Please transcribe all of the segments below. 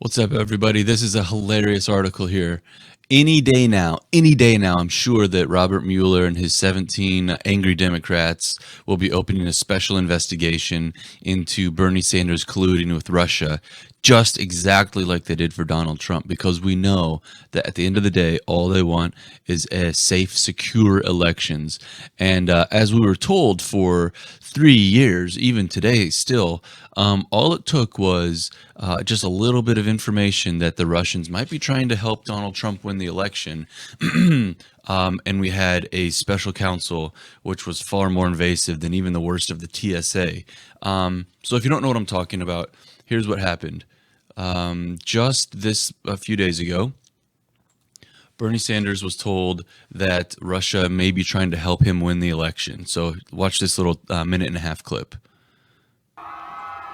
What's up, everybody? This is a hilarious article here. Any day now, I'm sure that Robert Mueller and his 17 angry Democrats will be opening a special investigation into Bernie Sanders colluding with Russia, just exactly like they did for Donald Trump, because we know that at the end of the day, all they want is a safe, secure elections. And as we were told for 3 years, even today still, all it took was just a little bit of information that the Russians might be trying to help Donald Trump win the election. And we had a special counsel, which was far more invasive than even the worst of the TSA. So if you don't know what I'm talking about, here's what happened. Just this a few days ago, Bernie Sanders was told that Russia may be trying to help him win the election. So watch this little minute and a half clip.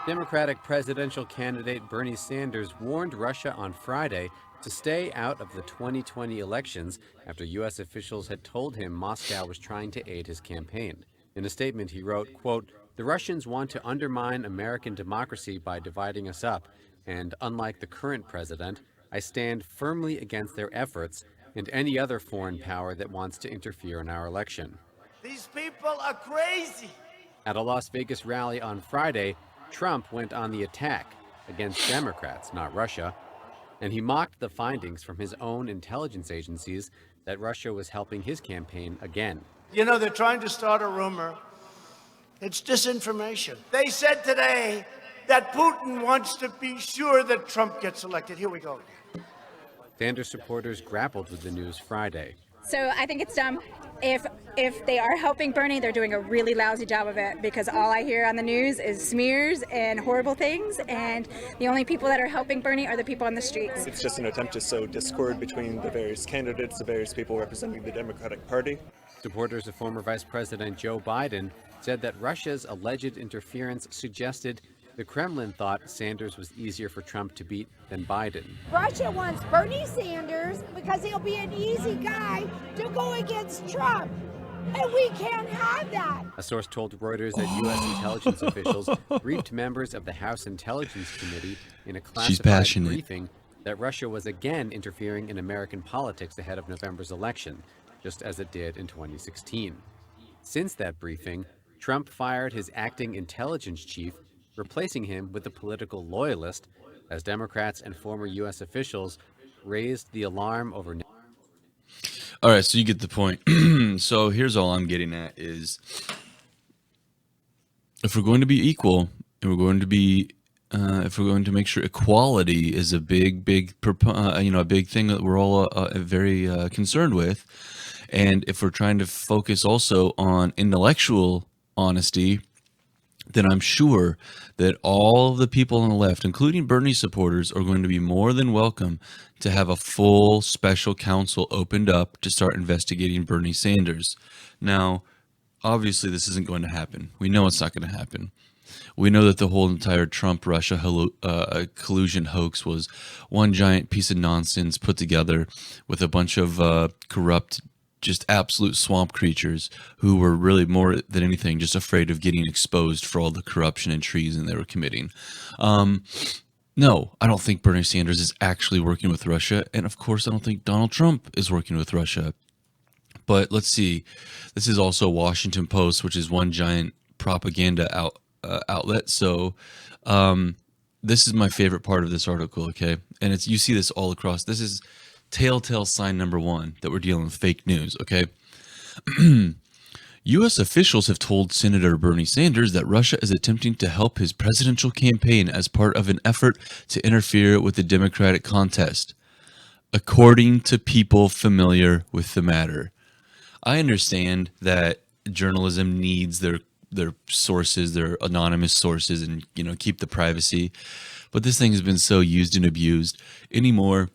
Democratic presidential candidate Bernie Sanders warned Russia on Friday to stay out of the 2020 elections after U.S. officials had told him Moscow was trying to aid his campaign. In a statement, he wrote, quote, "The Russians want to undermine American democracy by dividing us up, and unlike the current president, I stand firmly against their efforts and any other foreign power that wants to interfere in our election." These people are crazy. At a Las Vegas rally on Friday, Trump went on the attack against Democrats, not Russia, and he mocked the findings from his own intelligence agencies that Russia was helping his campaign again. You know, they're trying to start a rumor. It's disinformation. They said today that Putin wants to be sure that Trump gets elected. Here we go. Sanders supporters grappled with the news Friday. So I think it's dumb. If they are helping Bernie, they're doing a really lousy job of it, because all I hear on the news is smears and horrible things, and the only people that are helping Bernie are the people on the streets. It's just an attempt to sow discord between the various candidates, the various people representing the Democratic Party. Supporters of former Vice President Joe Biden said that Russia's alleged interference suggested the Kremlin thought Sanders was easier for Trump to beat than Biden. Russia wants Bernie Sanders because he'll be an easy guy to go against Trump. And we can't have that. A source told Reuters that U.S. intelligence officials briefed members of the House Intelligence Committee in a classified briefing that Russia was again interfering in American politics ahead of November's election, just as it did in 2016. Since that briefing, Trump fired his acting intelligence chief, replacing him with a political loyalist, as Democrats and former U.S. officials raised the alarm over. All right, so you get the point. So here's all I'm getting at is, if we're going to be equal, and we're going to be, if we're going to make sure equality is a big thing that we're all very concerned with, and if we're trying to focus also on intellectual honesty, then I'm sure that all the people on the left, including Bernie supporters, are going to be more than welcome to have a full special counsel opened up to start investigating Bernie Sanders. Now, obviously, this isn't going to happen. We know it's not going to happen. We know that the whole entire Trump-Russia collusion hoax was one giant piece of nonsense put together with a bunch of corrupt, just absolute swamp creatures who were really more than anything just afraid of getting exposed for all the corruption and treason they were committing. No, I don't think Bernie Sanders is actually working with Russia. And of course, I don't think Donald Trump is working with Russia. But let's see. This is also Washington Post, which is one giant propaganda outlet. So this is my favorite part of this article, okay? And you see this all across. This is telltale sign number one that we're dealing with fake news, okay? U.S. officials have told Senator Bernie Sanders that Russia is attempting to help his presidential campaign as part of an effort to interfere with the Democratic contest, according to people familiar with the matter. I understand that journalism needs their sources, their anonymous sources, and keep the privacy, but this thing has been so used and abused anymore.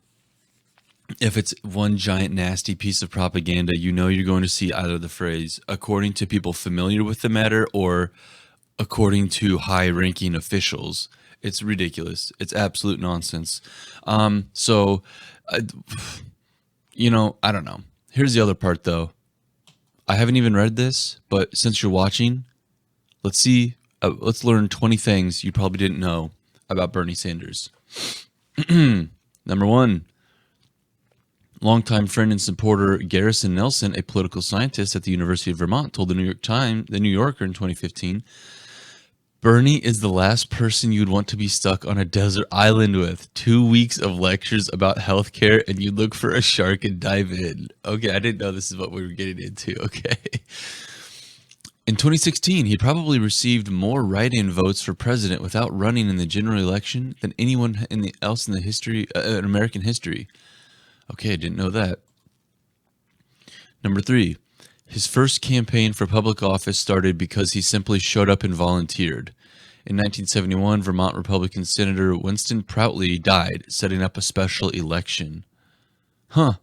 If it's one giant nasty piece of propaganda, you're going to see either the phrase "according to people familiar with the matter" or "according to high-ranking officials." It's ridiculous. It's absolute nonsense. I don't know. Here's the other part, though. I haven't even read this, but since you're watching, let's learn 20 things you probably didn't know about Bernie Sanders. Number 1. Longtime friend and supporter Garrison Nelson, a political scientist at the University of Vermont, told the New Yorker in 2015, Bernie is the last person you'd want to be stuck on a desert island with. 2 weeks of lectures about healthcare, and you look for a shark and dive in. Okay, I didn't know this is what we were getting into. Okay. In 2016, he probably received more write-in votes for president without running in the general election than anyone else in the history, in American history. Okay, I didn't know that. Number 3, his first campaign for public office started because he simply showed up and volunteered. In 1971, Vermont Republican Senator Winston Proutley died, setting up a special election. Huh.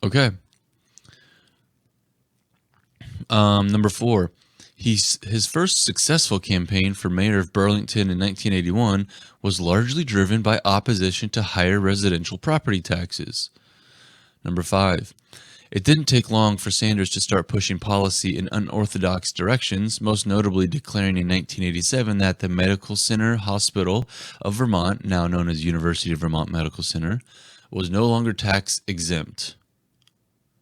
Okay. Number 4. His first successful campaign for mayor of Burlington in 1981 was largely driven by opposition to higher residential property taxes. Number 5. It didn't take long for Sanders to start pushing policy in unorthodox directions, most notably declaring in 1987 that the Medical Center Hospital of Vermont, now known as University of Vermont Medical Center, was no longer tax exempt.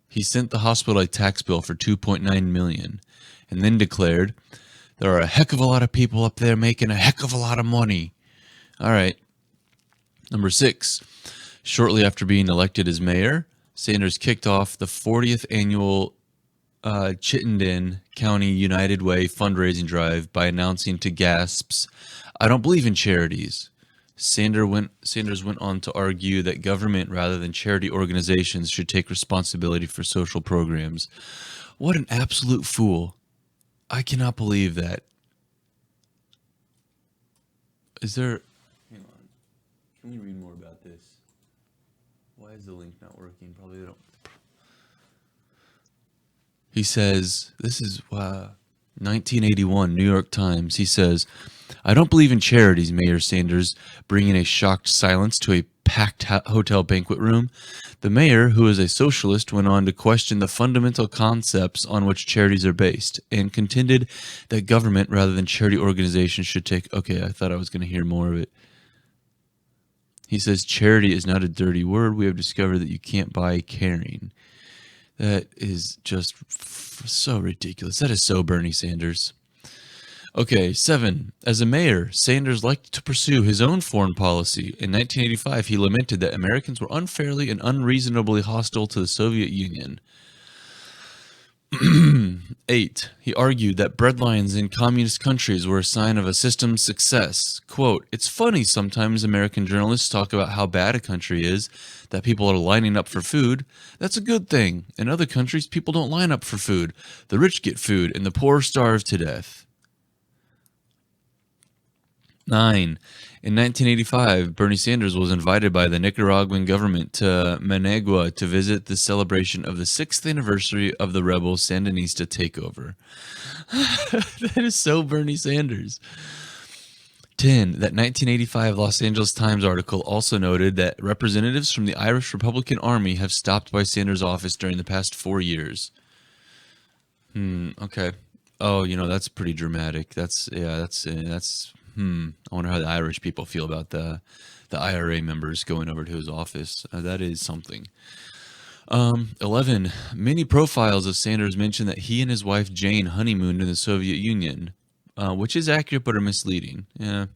He sent the hospital a tax bill for $2.9 million. And then declared, there are a heck of a lot of people up there making a heck of a lot of money. All right. Number 6. Shortly after being elected as mayor, Sanders kicked off the 40th annual Chittenden County United Way fundraising drive by announcing to gasps, I don't believe in charities. Sanders went on to argue that government rather than charity organizations should take responsibility for social programs. What an absolute fool. I cannot believe that. Is there... Hang on. Can we read more about this? Why is the link not working? Probably they don't... He says, this is 1981, New York Times. He says, I don't believe in charities, Mayor Sanders, bringing a shocked silence to a packed hotel banquet room. The mayor, who is a socialist, went on to question the fundamental concepts on which charities are based and contended that government rather than charity organizations should take... Okay, I thought I was going to hear more of it. He says, charity is not a dirty word. We have discovered that you can't buy caring. That is just so ridiculous. That is so Bernie Sanders. Okay, 7. As a mayor, Sanders liked to pursue his own foreign policy. In 1985, he lamented that Americans were unfairly and unreasonably hostile to the Soviet Union. 8. He argued that breadlines in communist countries were a sign of a system's success. Quote, it's funny sometimes American journalists talk about how bad a country is, that people are lining up for food. That's a good thing. In other countries, people don't line up for food. The rich get food, and the poor starve to death. 9. In 1985, Bernie Sanders was invited by the Nicaraguan government to Managua to visit the celebration of the 6th anniversary of the rebel Sandinista takeover. That is so Bernie Sanders. 10. That 1985 Los Angeles Times article also noted that representatives from the Irish Republican Army have stopped by Sanders' office during the past 4 years. Okay. Oh, that's pretty dramatic. I wonder how the Irish people feel about the IRA members going over to his office. That is something. 11. Many profiles of Sanders mention that he and his wife Jane honeymooned in the Soviet Union, which is accurate but are misleading. Yeah.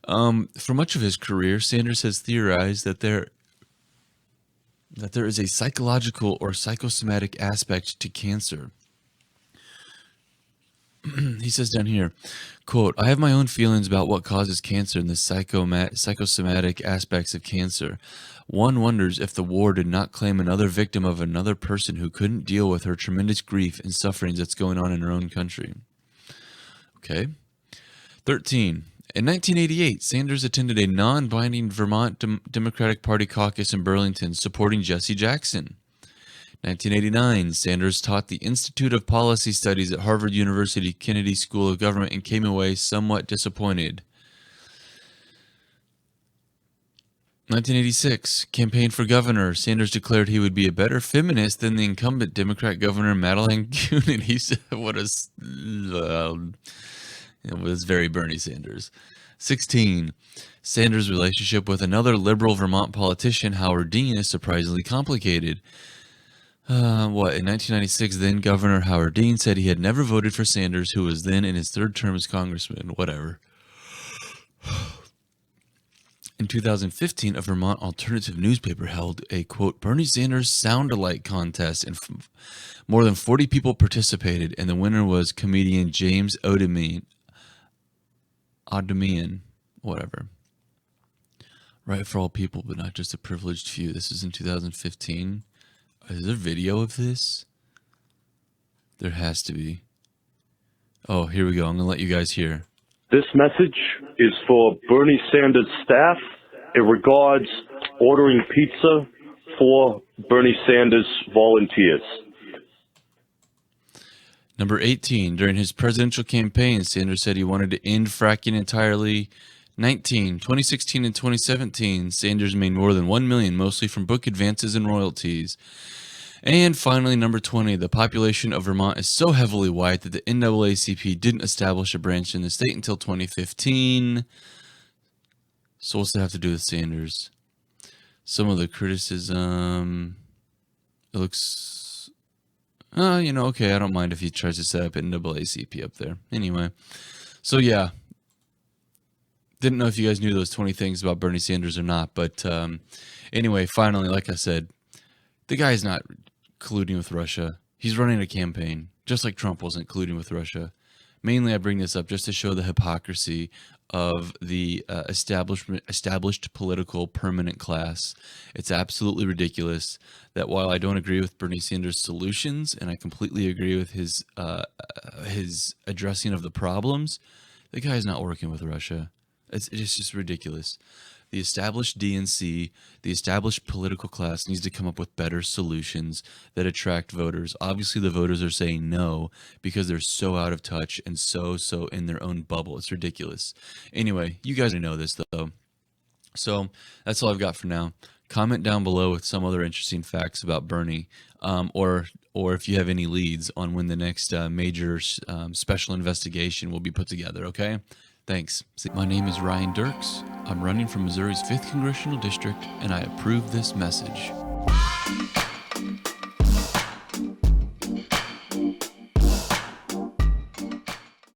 For much of his career, Sanders has theorized that there is a psychological or psychosomatic aspect to cancer. He says down here, quote, I have my own feelings about what causes cancer and the psychosomatic aspects of cancer. One wonders if the war did not claim another victim of another person who couldn't deal with her tremendous grief and sufferings that's going on in her own country. Okay. 13. In 1988, Sanders attended a non-binding Vermont Democratic Party caucus in Burlington supporting Jesse Jackson. 1989, Sanders taught the Institute of Policy Studies at Harvard University Kennedy School of Government and came away somewhat disappointed. 1986, campaign for governor. Sanders declared he would be a better feminist than the incumbent Democrat governor Madeleine Kuhn, and he said, It was very Bernie Sanders. 16. Sanders' relationship with another liberal Vermont politician, Howard Dean, is surprisingly complicated. In 1996, then Governor Howard Dean said he had never voted for Sanders, who was then in his third term as congressman. Whatever. In 2015, a Vermont alternative newspaper held a, quote, Bernie Sanders sound-alike contest, and more than 40 people participated, and the winner was comedian James Odemian, whatever. Right for all people, but not just a privileged few. This is in 2015. Is there video of this? There has to be. Oh, here we go. I'm going to let you guys hear. This message is for Bernie Sanders' staff. It regards ordering pizza for Bernie Sanders volunteers. Number 18. During his presidential campaign, Sanders said he wanted to end fracking entirely. 19. 2016 and 2017, Sanders made more than $1 million, mostly from book advances and royalties. And finally, number 20, the population of Vermont is so heavily white that the NAACP didn't establish a branch in the state until 2015. So what's that have to do with Sanders? Some of the criticism, it looks, okay, I don't mind if he tries to set up NAACP up there. Anyway, so yeah. Didn't know if you guys knew those 20 things about Bernie Sanders or not, but anyway, finally, like I said, the guy's not colluding with Russia. He's running a campaign, just like Trump wasn't colluding with Russia. Mainly, I bring this up just to show the hypocrisy of the established political permanent class. It's absolutely ridiculous that while I don't agree with Bernie Sanders' solutions, and I completely agree with his addressing of the problems, the guy's not working with Russia. It's just ridiculous. The established DNC, the established political class needs to come up with better solutions that attract voters. Obviously, the voters are saying no because they're so out of touch and so in their own bubble. It's ridiculous. Anyway, you guys know this, though. So that's all I've got for now. Comment down below with some other interesting facts about Bernie, or if you have any leads on when the next major special investigation will be put together, okay? Thanks. My name is Ryan Derks. I'm running for Missouri's 5th Congressional District, and I approve this message.